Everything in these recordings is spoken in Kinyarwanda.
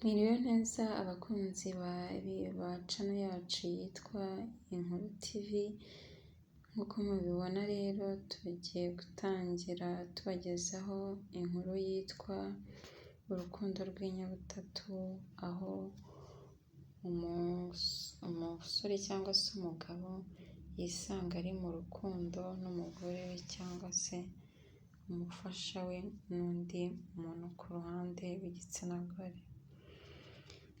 Mwiriwe neza abakunzi ba channel yacu yitwa Inkuru TV, nk'uko mubibona rero tugiye gutangira tubagezaho inkuru yitwa Urukundo rw'inyabutatu, aho umusore cyangwa se umugabo yisanga ari mu rukundo n'umugore we cyangwa se umufasha we n'undi muntu ku ruhande w'igitsina gore.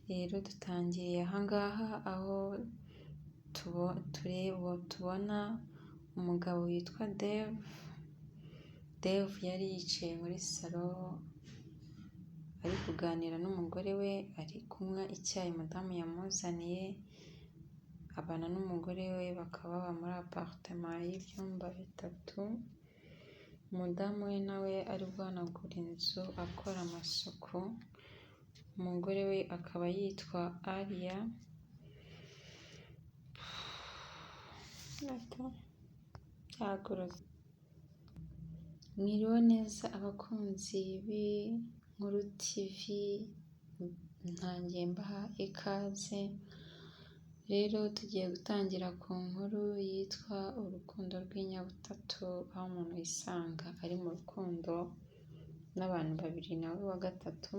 Rero dutangiriye ahangaha aho tubona umugabo witwa Dave yari yicaye muri salo ari kuganira n'umugore we, ari kunywa icyayi madamu yamuzaniye, abana n'umugore we bakaba baba muri apartment y'ibyumba bitatu. Umudamu we nawe ari guhanagura inzu akora amasuku, umugore we akaba yitwa Alia. Mwiriwe neza abakunzi b'Inkuru TV, ntangiye mbaha ikaze. Rero tugiye gutangira ku nkuru yitwa Urukundo rw'inyabutatu, aho umuntu yisanga ari mu rukundo n'abantu babiri nawe wa gatatu.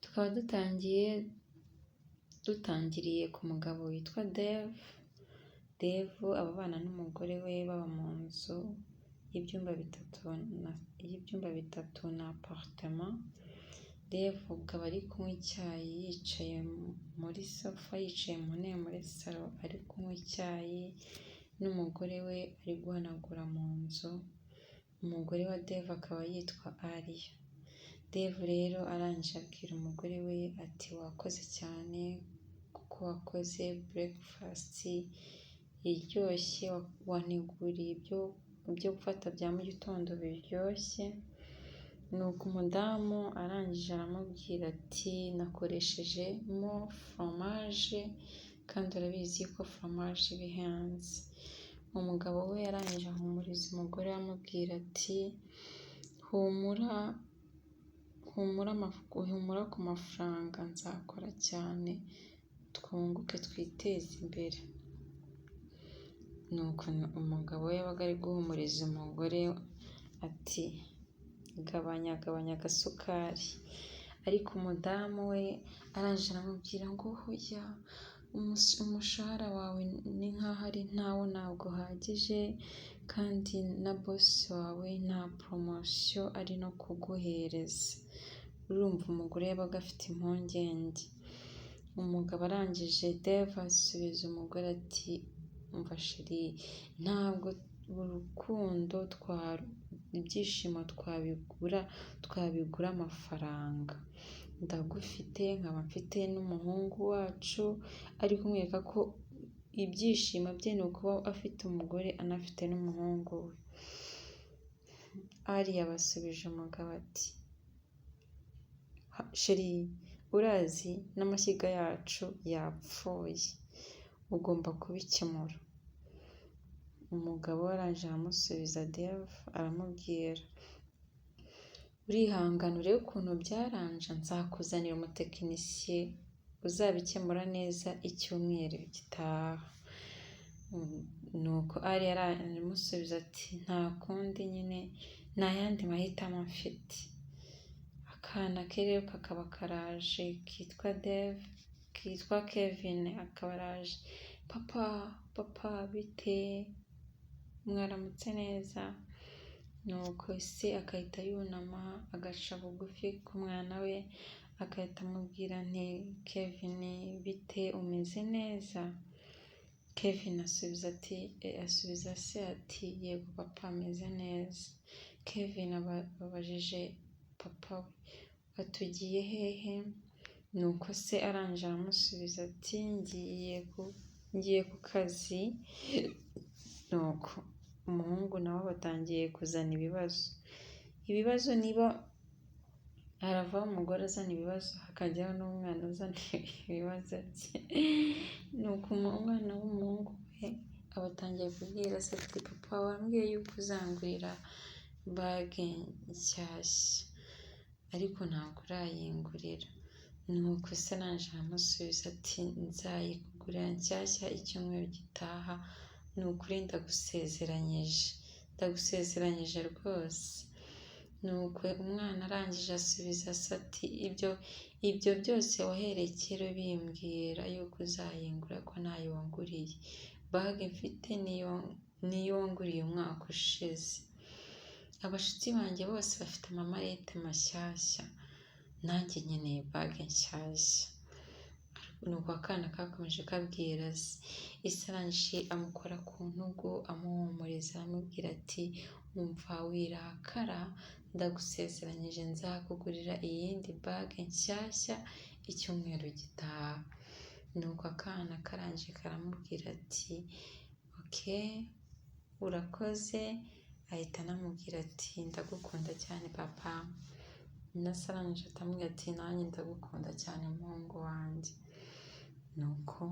Tukaba dutangiriye ku mugabo witwa Dave ababana n'umugore we baba mu nzu y'ibyumba bitatu na apartment. Dave akaba ari kunywa icyayi yicaye muri sofa, yicaye mu ntebe muri salo ari kunywa icyayi, n'umugore we ari guhanagura mu nzu. Umugore wa Dave akaba yitwa Alia. Dave rero arangije abwira umugore we ati wakoze cyane kuko wakoze breakfast iryoshye, wanteguriye ibyo gufata bya mu gitondo biryoshye. Nuko umudamu arangije aramubwira ati nakoreshejemo fromage kandi urabizi ko fromage iba ihenze. Umugabo we yarangije ahumuriza umugore amubwira ati humura ku mafaranga, nzakora cyane twunguke twiteze imbere. Nuko umugabo we yabaga ari guhumuriza umugore ati gabanya agasukari, ariko umudamu we arangije aramubwira ngo hoya, umushahara wawe ni nkaho ari ntawo, ntabwo uhagije, kandi na boss wawe nta promotion ari no kuguhereza. Urumva umugore yabaga afite impungenge. Umugabo arangije Dave asubiza umugore ati umva sheri, ntabwo urukundo ibyishimo twabigura amafaranga. Ndagufite, nkaba mfite n'umuhungu wacu, ari kumwereka ko ibyishimo bye ni ukuba afite umugore anafite n'umuhungu we. Alia yabasubije umugabo ati sheri, urazi n'amashyiga yacu yapfuye, ugomba kubikemura. Umugabo arangije aramusubiza Dave aramubwira urihangana urebe ukuntu byaranje, nzakuzanira umutekinisiye uzabikemura neza icyumweru gitaha. Nuko Alia aramusubiza ati nta kundi nyine, nta yandi mahitamo mfite. Akana ke rero kakaba karaje kitwa Kevin, akaba araje papa bite, mwaramutse neza? Nuko se akahita yunama agaca bugufi ku mwana we, agahita amubwira nti Kevin bite, umeze neza? Kevin asubiza se ati yego papa ameze neza. Kevin abajije papa we atugiye hehe? Nuko se arangije aramusubiza ati ngiye ku kazi. Nuko umuhungu nawe batangiye kuzana ibibazo niba haravaho umugore azana ibibazo, hakajyaho n'umwana uzana ibibazo bye. Nuko umwana w'umuhungu we abatangiye kubwira se ati papa wambwiye yuko uzangurira bage nshyashya, ariko ntabwo urayingurira. nuko se nanje aramusubiza ati nzayikugurira nshyashya icyumweru gitaha, ni ukuri ndagusezeranyije rwose. Nuko umwana arangije asubiza se ati ibyo byose wahereye kera ubimbwira yuko uzayingura ko ntayo wanguriye, bage mfite niyo wanguriye umwaka ushize. Abashuti banjye bose bafite amamarete mashyashya, nanjye nkeneye bage nshyashya. Nuko akana kakomeje kabwira se, ise arangije amukora ku ntugu amuhumuriza amubwira ati umva wirakara, ndagusezeranyije nzakugurira iyindi bage nshyashya icyumweru gitaha. Nuko akana karangije karamubwira ati okay urakoze, ahita anamubwira ati ndagukunda cyane papa. Na se arangije atamubwira ati nanjye ndagukunda cyane muhungu wanjye. Nuko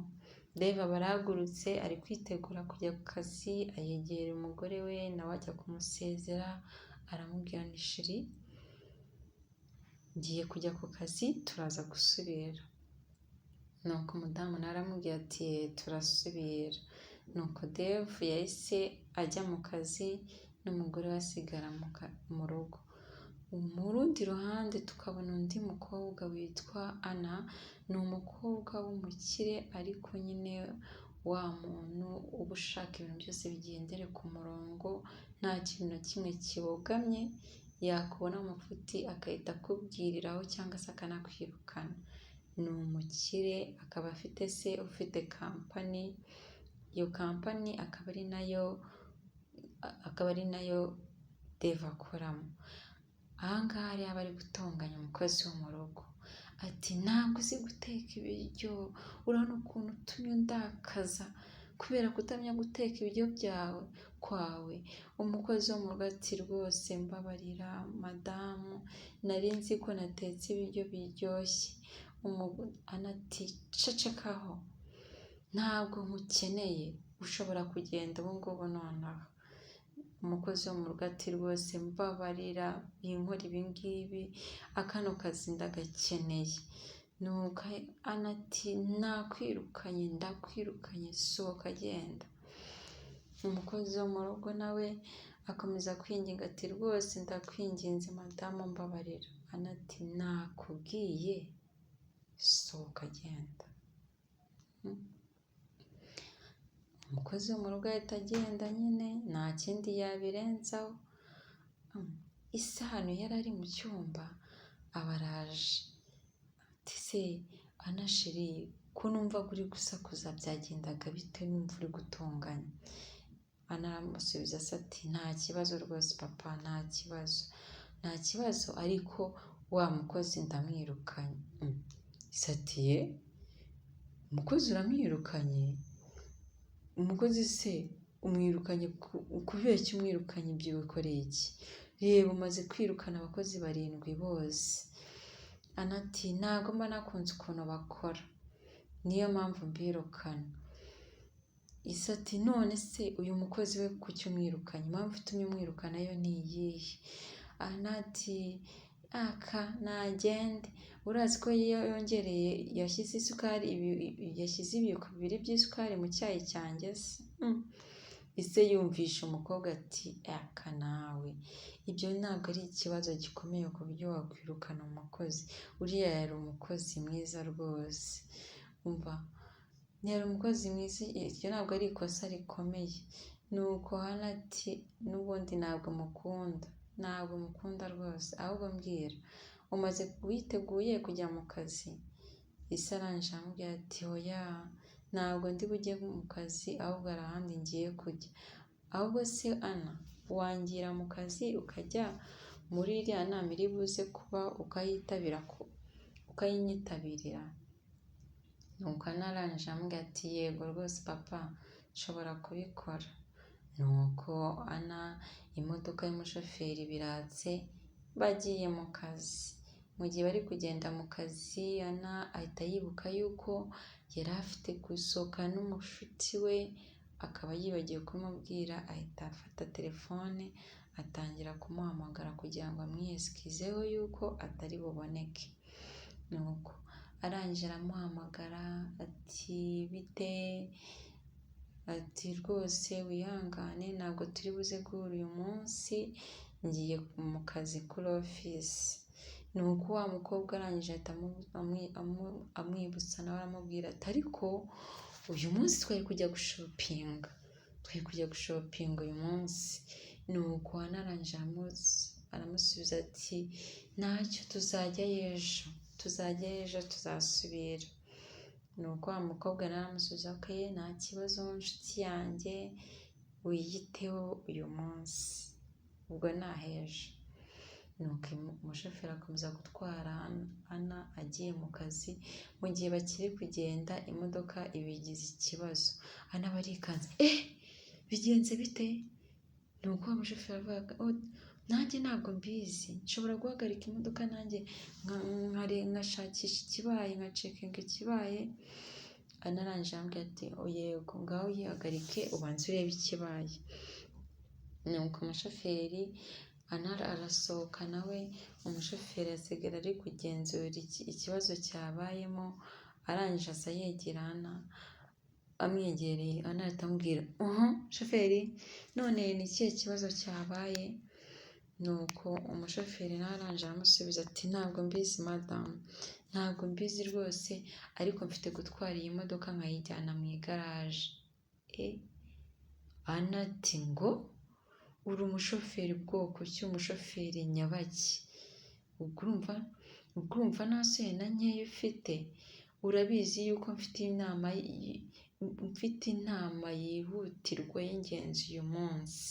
Dave aba arahagurutse ari kwitegura kujya ku kazi, ayegera umugore we nawe ajya kumusezera, aramubwira ni sheri ngiye kujya ku kazi turaza gusubira. Nuko umudamu nawe aramubwira ati turasubira. Nuko Dave yahise ajya mu kazi n'umugore we asigara mu rugo. Mu rundi ruhande tukabona undi mukobwa witwa Ana, ni umukobwa w'umukire ariko nyine wa muntu uba ushaka ibintu byose bigendere ku murongo, nta kintu na kimwe kibogamye, yakubona amafuti agahita akubwiriraho cyangwa se akanakwirukana. Ni umukire, akaba afite se ufite kampani, iyo kampani akaba ari nayo Dave akoramo. Ahangaha rero aba ari gutonganya umukozi wo mu rugo ati ntabwo uzi guteka ibiryo, urabona ukuntu utumye undakaza kubera kutamenya guteka ibiryo kwawe. Umukozi wo mu rugo ati rwose mbabarira madamu, nari nzi ko natetse ibiryo biryoshye. Ati cecekaho, ntabwo nkukeneye, ushobora kugenda ubu ngubu nonaha. Umukozi wo mu rugo ati rwose mbabarira yinkora ibi ngibi, akano kazi ndagakeneye. Nuko ati ndakwirukanye sohoka agenda. Umukozi wo mu rugo nawe akomeza kwinginga ati rwose ndakwinginze madamu mbabarira. Ati nakubwiye sohoka agenda. Umukozi wo mu rugo ahita agenda nyine nta kindi yabirenzaho. Isahani yari ari mu cyumba aba araje ati se Ana sheri ko numva uri gusakuza byagendaga bite numva uri gutonganya? Ana aramusubiza ati nta kibazo rwose papa, nta kibazo ariko wa mukozi ndamwirukanye. Ati umukozi uramwirukanye? Umukozi se umwirukanye kubera iki umwirukanye, ibyo bikoreye iki? Reba umaze kwirukana abakozi 7 bose. Ati ntabwo mba nakunze ukuntu bakora, niyo mpamvu mbirukana. Ati none se uyu mukozi we kuki umwirukanye, impamvu itumye umwirukana yo ni iyihe? Ati nagende, urazi ko yongereye yashyize ibiyiko 2 by'isukari mu cyayi cyanjye se? Ise yumvisha umukobwa ati nawe ibyo ntabwo ari ikibazo gikomeye ku buryo wakwirukana umukozi, uriya yari umukozi mwiza rwose. Umva yari umukozi mwiza, iryo ntabwo ari ikosa rikomeye. Nuko Hana ati n'ubundi ntabwo mukunda rwose, ahubwo mbwira umaze witeguye kujya mu kazi? Ise arangije amubwira ati oya ntabwo ndi bujye mu kazi, ahubwo hari ahandi ngiye kujya. Ahubwo se Ana wangira mu kazi ukajya muri iriya nama iri buze kuba ukayinyitabirira? Nuko Ana arangije amubwira ati yego rwose papa nshobora kubikora. Nuko Ana imodoka y'umushoferi biratse bagiye mu kazi. Mu gihe bari kugenda mu kazi Ana ahita yibuka yuko yari afite gusohoka n'umushuti we, akaba yibagiwe kumubwira, ahita afata telefone atangira kumuhamagara kugira ngo amwiyesikizeho yuko atari buboneke. Nuko arangije aramuhamagara ati bite, ati rwose wihangane ntabwo turi buze guhura uyu munsi, ngiye mu kazi kuri ofisi. Ni uko wa mukobwa arangije ahita amwibutsa nawe aramubwira ati ariko uyu munsi twari kujya gushopinga uyu munsi. Ni uko arangije aramusubiza ati ntacyo tuzajya ejo tuzasubira. Ni uko wa mukobwa nawe aramusubiza ko nta kibazo nshuti yanjye wiyiteho uyu munsi, ubwo ni ahejo. Nuko umushoferi akomeza gutwara Ana agiye mu kazi, mu gihe bakiri kugenda imodoka ibigize ikibazo. Ana barikanze, bigenze bite? Ni uko umushoferi avuga nanjye ntabwo mbizi, nshobora guhagarika imodoka nanjye nkashakisha ikibaye, nkacekinga ikibaye. Ana arangije arambwira ati yego ngaho yihagarike ubanze urebe ikibaye. Nuko umushoferi Ana arasohoka nawe, umushoferi asigara ari kugenzura ikibazo cyabayemo. Arangije aza yegera Ana, amwegereye Ana ahita amubwira shoferi none ni ikihe kibazo cyabaye? Nuko umushoferi nawe arangije aramusubiza ati ntabwo mbizi madamu, ntabwo mbizi rwose, ariko mfite gutwara iyi modoka nkayijyana mu igaraje. Ana ati ngo uri umushoferi bwoko ki, umushoferi nyabaki? Ubwo urumva nta soni na nkeya ufite? Urabizi yuko mfite inama yihutirwa y'ingenzi uyu munsi,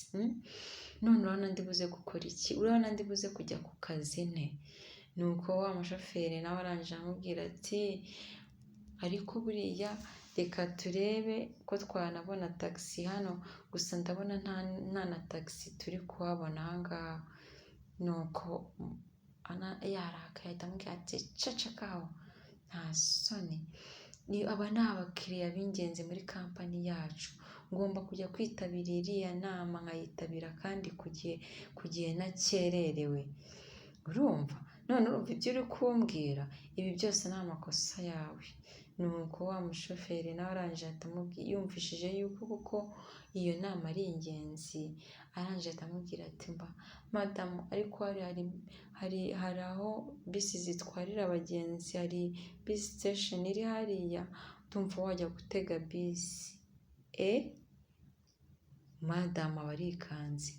none urabona ndi buze gukora iki? Urabona ndi buze kujya ku kazi nte? Nuko wa mushoferi nawe arangije aramubwira ati ariko buriya reka turebe ko twanabona tagisi hano, gusa ndabona nta na tagisi turi kuhabona aha ngaha. Nuko Ana yarakaye ahita amubwira ati cacakaho, nta soni, aba ni abakiriya b'ingenzi muri kampani yacu, ngomba kujya kwitabira iriya nama nkayitabira kandi ku gihe nakererewe. Urumva ibyo uri kumbwira, ibi byose ni amakosa yawe. Nuko wa mushoferi nawe arangije yumvishije yuko kuko iyo nama ari ingenzi, arangije atamubwira ati madamu ariko hari aho bisi zitwarira abagenzi, hari bisi station iri hariya, tumva wajya gutega bisi. Madamu aba arikanze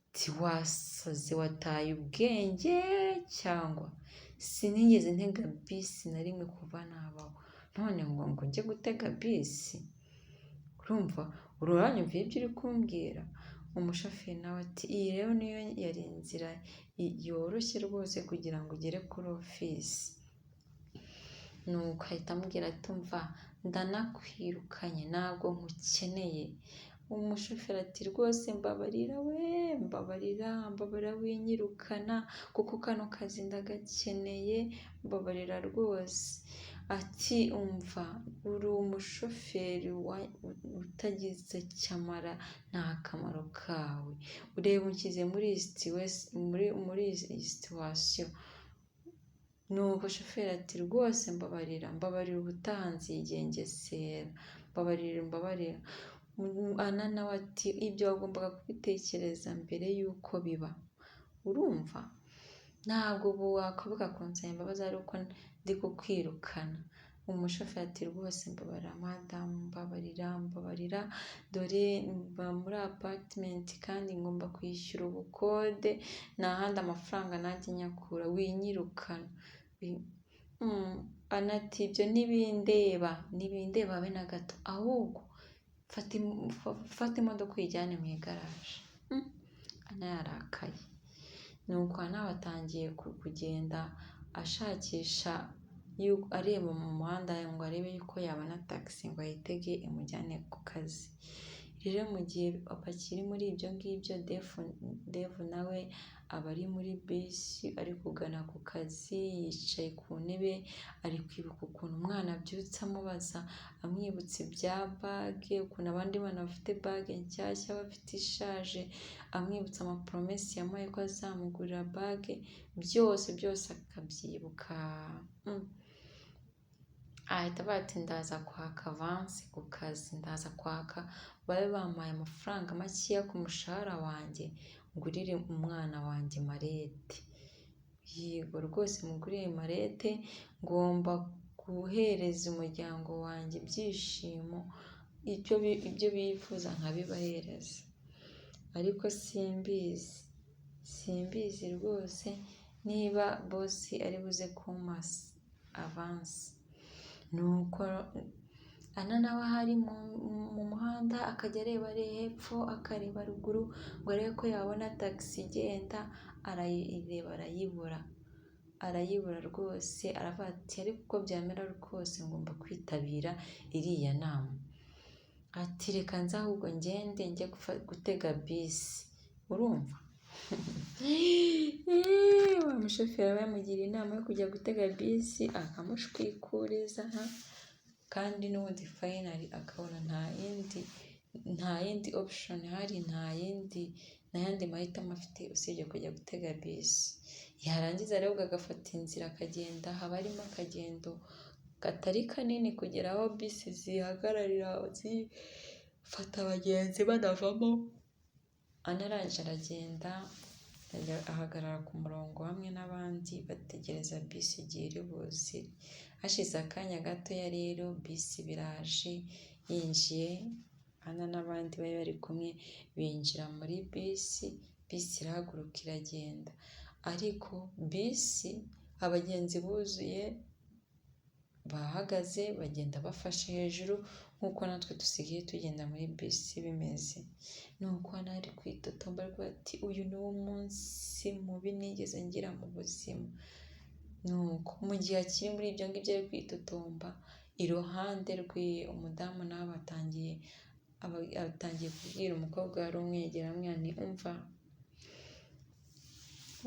ati wasaze, wataye ubwenge cyangwa? Sinigeze ntega bisi na rimwe kuva nabaho, none ngo njye gutega bisi? uranyumviye ibyo uri kumbwira? Umushoferi nawe ati iyi rero niyo yari inzira yoroshye rwose kugira ngo ugere kuri ofisi. Nuko ahita amubwira ati umva ndanakwirukanye ntabwo nkukeneye. Umushoferi ati rwose mbabarira winyirukana kuko kano kazi ndagakeneye, mbabarira rwose. Ati umva uri umushoferi utagize cyamara, nta kamaro kawe, ureba unshyize muri iyi situwasiyo. Nuko shoferi ati rwose mbabarira ubutaha nzigengesera, mbabarira. Ana nawe ati ibyo wagombaga kubitekereza mbere y'uko biba, urumva? Ntabwo ubu wakabuka kunsaba imbabazi ari uko ndi kukwirukana. Umushoferi ati rwose mbabarira madamu, mbabarira, dore mba muri apatimenti kandi ngomba kwishyura ubukode, nta handi amafaranga najya nyakura, winyirukana. Ana ati ibyo ntibindeba habe na gato, ahubwo fata imodoka uyijyane mu igaraje. Ana yarakaye. Nuko Ana batangiye kugenda ashakisha areba mu muhanda ngo arebe yuko yabona tagisi ngo ayitege imujyane ku kazi. Rero mu gihe bakiri muri ibyo ngibyo, Devu nawe aba ari muri bisi ari kugana ku kazi, yicaye ku ntebe ari kwibuka ukuntu umwana abyutse amubaza, amwibutsa ibya bage, ukuntu abandi bana bafite bage nshyashya bafite ishaje, amwibutsa amapromesi yamuhaye ko azamugurira bage, byose akabyibuka. ahita avuga ati ndaza kwaka avansi ku kazi, ndaza kwaka babe bampaye amafaranga makeya ku mushahara wanjye ngurire umwana wanjye marete. Yego rwose mugurire marete, ngomba guhereza umuryango wanjye ibyishimo, ibyo bifuza nkabibahereza. Ariko simbizi rwose niba bosi ari buze kumpa avansi. Nuko Ana nawe ahari mu muhanda akajya areba hepfo akareba ruguru ngo arebe ko yabona tagisi igenda, arayireba arayibura rwose. aravuga ati ariko uko byamera rwose ngomba kwitabira iriya nama. Ati reka nze ahubwo ngende njye gutega bisi. Urumva? Wa mushoferi aba yamugira inama yo kujya gutega bisi akamushwikuriza, kandi n'ubundi finally akabona nta yindi option ihari, nta yandi mahitamo afite usibye kujya gutega bisi. Yarangiza rero agafata inzira akagenda, haba harimo akagendo katari kanini kugera aho bisi zihagararira zifata abagenzi banavamo. Anarangije aragenda ahagarara ku murongo hamwe n'abandi bategereza bisi igihe iri buzire. Hashize akanya gatoya rero bisi biraje, yinjiye Ana n'abandi bari bari kumwe binjira muri bisi irahaguruka iragenda. Ariko bisi abagenzi buzuye bahagaze bagenda bafashe hejuru nk'uko natwe dusigaye tugenda muri bisi bimeze. Nuko Ana ari kwitotomba ariko ati uyu ni wo munsi mubi nigeze ngira mu buzima. Nuko mu gihe akiri muri ibyo ngibyo ari kwitotomba, iruhande rwe umudamu nawe atangiye kubwira umukobwa wari umwegera amubwira ati umva,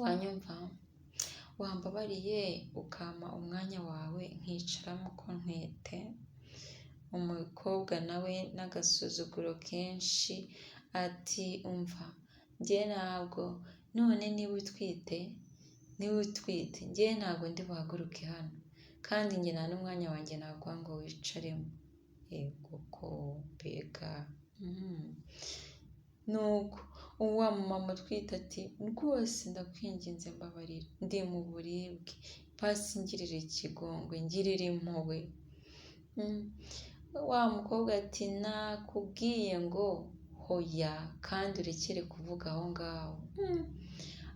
wanyumva, wambabariye ukampa umwanya wawe nkicaramo ko ntwite. Umukobwa nawe n'agasuzuguro kenshi ati umva, njye ntabwo, none niba utwite njye ntabwo ndi buhaguruke hano, kandi njye nta n'umwanya wanjye naguha ngo wicaremo. Yego ko mbega. Nuko wa mumama utwite ati rwose ndakwinginze mbabarira, ndi mu buribwe, pasi ngirira ikigongwe, ngirira impuhwe. Wa mukobwa ati nakubwiye ngo hoya kandi urekere kuvuga aho ngaho.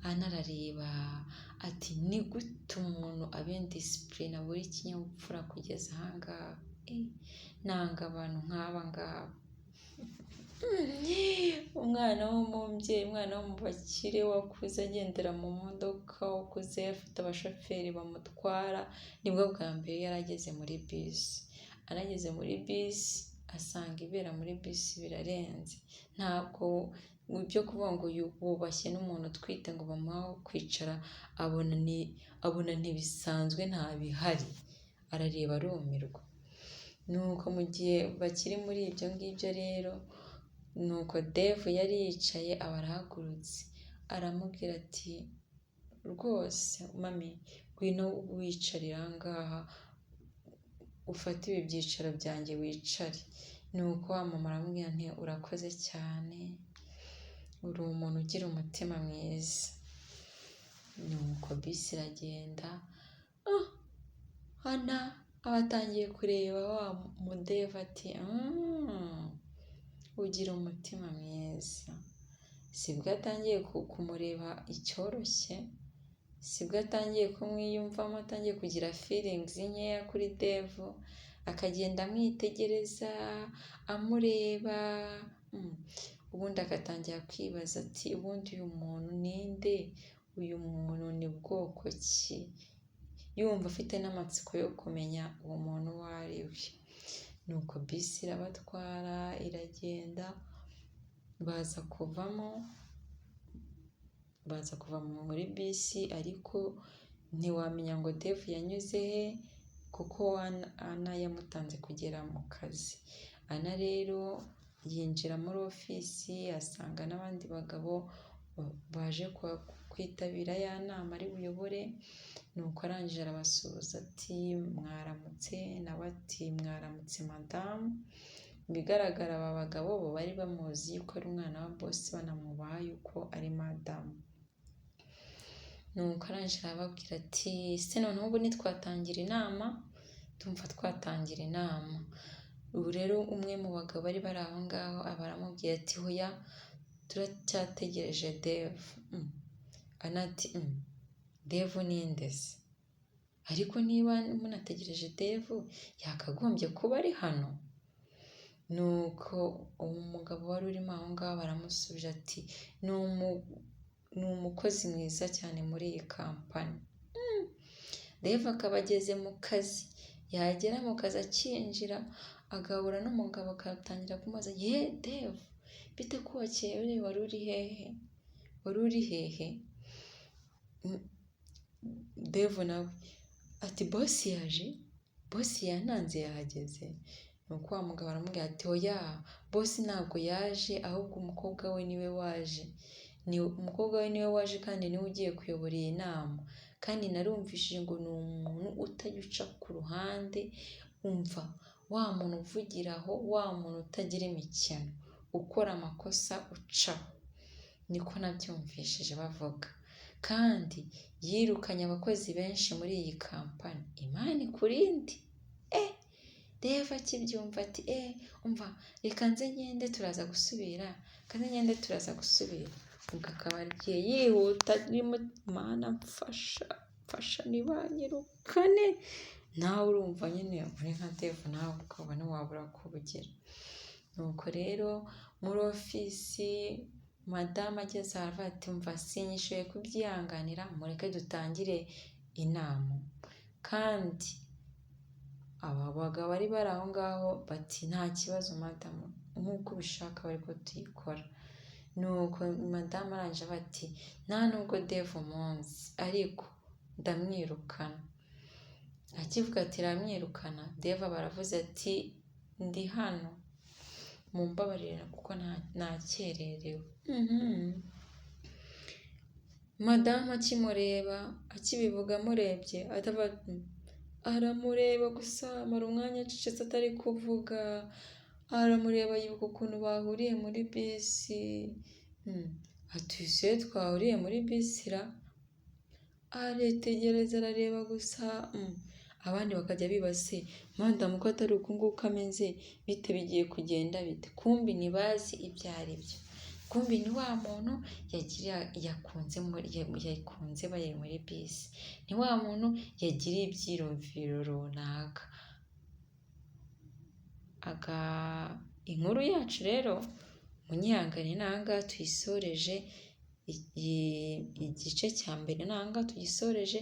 Ana arareba ati ni gute umuntu aba indisipurine abura ikinyabupfura kugeza aha ngaha? Nanga abantu nk'aba ngaba. Umwana w'umubyeyi, umwana wo mu bakire wakuze agendera mu modoka, wakuze afite abashoferi bamutwara, nibwo bwa mbere yari ageze muri bisi. Anageze muri bisi asanga ibera muri bisi birarenze. Ntabwo ibyo kuvuga ngo wubashye n'umuntu utwite ngo bamuhe aho kwicara, abona ntibisanzwe, nta bihari. Arareba arumirwa. Nuko mu gihe bakiri muri ibyo ngibyo rero, nuko Dave yari yicaye aba arahagurutse, aramubwira ati rwose mami ngwino wicarire aha ngaha, ufate ibi byicaro byanjye wicare. Nuko wa mama aramubwira nti urakoze cyane, uri umuntu ugira umutima mwiza. Nuko bisi iragenda, Ana aba atangiye kureba wa mudeve ati ugira umutima mwiza. Sibwo atangiye kumureba icyoroshye, sibwo atangiye kumwiyumvamo, atangiye kugira feelings nkeya kuri Dave, akagenda amwitegereza amureba. Ubundi agatangira kwibaza ati ubundi uyu muntu ninde, uyu muntu ni bwoko ki? Yumva afite n'amatsiko yo kumenya uwo muntu uwo ari we. Nuko bisi irabatwara iragenda, baza kuva muri bisi, ariko ntiwamenya ngo Dave yanyuze he kuko Ana yamutanze kugera mu kazi. Ana rero yinjira muri ofisi asanga n'abandi bagabo baje kwitabira ya nama ari buyobore. nuko arangije arabasuhuza ati mwaramutse, nawe ati mwaramutse madamu. Mu bigaragara aba bagabo bo bari bamuzi yuko ari umwana wa bosi, banamubaha yuko ari madamu. Nuko arangije arababwira ati se noneho ubu ntitwatangira inama? Tumva twatangira inama. Ubu rero umwe mu bagabo bari bari aho ngaho aba aramubwiye ati hoya turacyategereje Dave. Anati Dave ni nde se? Ariko niba munategereje Dave yakagombye kuba ari hano. Nuko umugabo wari urimo aho ngaho baramusubije ati ni umukozi mwiza cyane muri iyi kampani. Dave akaba ageze mu kazi, yagera mu kazi akinjira agahura n'umugabo akatangira kumubaza Dave bite ko wakerewe, wari uri hehe? Dave nawe ati bosi yananze yahageze. Nuko wa mugabo aramubwira ati oya, bosi ntabwo yaje, ahubwo umukobwa we niwe waje. Umukobwa we niwe waje kandi niwe ugiye kuyobora iyi nama. Kandi narumvishije ngo ni umuntu utajya uca ku ruhande, umva wa muntu uvugiraho, wa muntu utagira imikino, ukora amakosa ucaho. Niko nabyumvishije bavuga. Kandi yirukanye abakozi benshi muri iyi kampani. Imana ikurinde. Dave akibyumva ati umva reka nze ngende turaza gusubira. Ubwo akaba agiye yihuta arimo Mana mfasha ntibanyirukane. Nawe urumva nyine uri nka Dave, nawe ukaba ntiwabura kubugira. Nuko rero muri ofisi madamu ageze aho aravuga ati umva sinyishoboye kubyihanganira, mureke dutangire inama. Kandi aba bagabo bari bari aho ngaho bati nta kibazo madamu, nk'uko ubishaka bari ko tuyikora. Nuko madamu arangije bati nta nubwo Dave umunsi ariko ndamwirukana. Akivuga ati ramwirukana, Dave baravuze ati ndi hano mumbabarira kuko nakererewe. Madamu akimureba akibivuga amurebye aramureba gusa amara umwanya acecetse atari kuvuga. Aramureba yibuka ukuntu bahuriye muri bisi. Ati se twahuriye muri bisi ra? Aritegereza arareba gusa. Abandi bakajya bibase madamu ko atari uku nguku ameze, bite bigiye kugenda bite? Kumbi ntibazi ibyo ari byo. Kumbi ni wa muntu yakunze bari muri bisi. Ni wa muntu yagiriye ibyiyumviro runaka. Inkuru yacu rero munyihangane n'ahangaha tuyisoreje. Igice cya mbere n'ahangaha tugisoreje,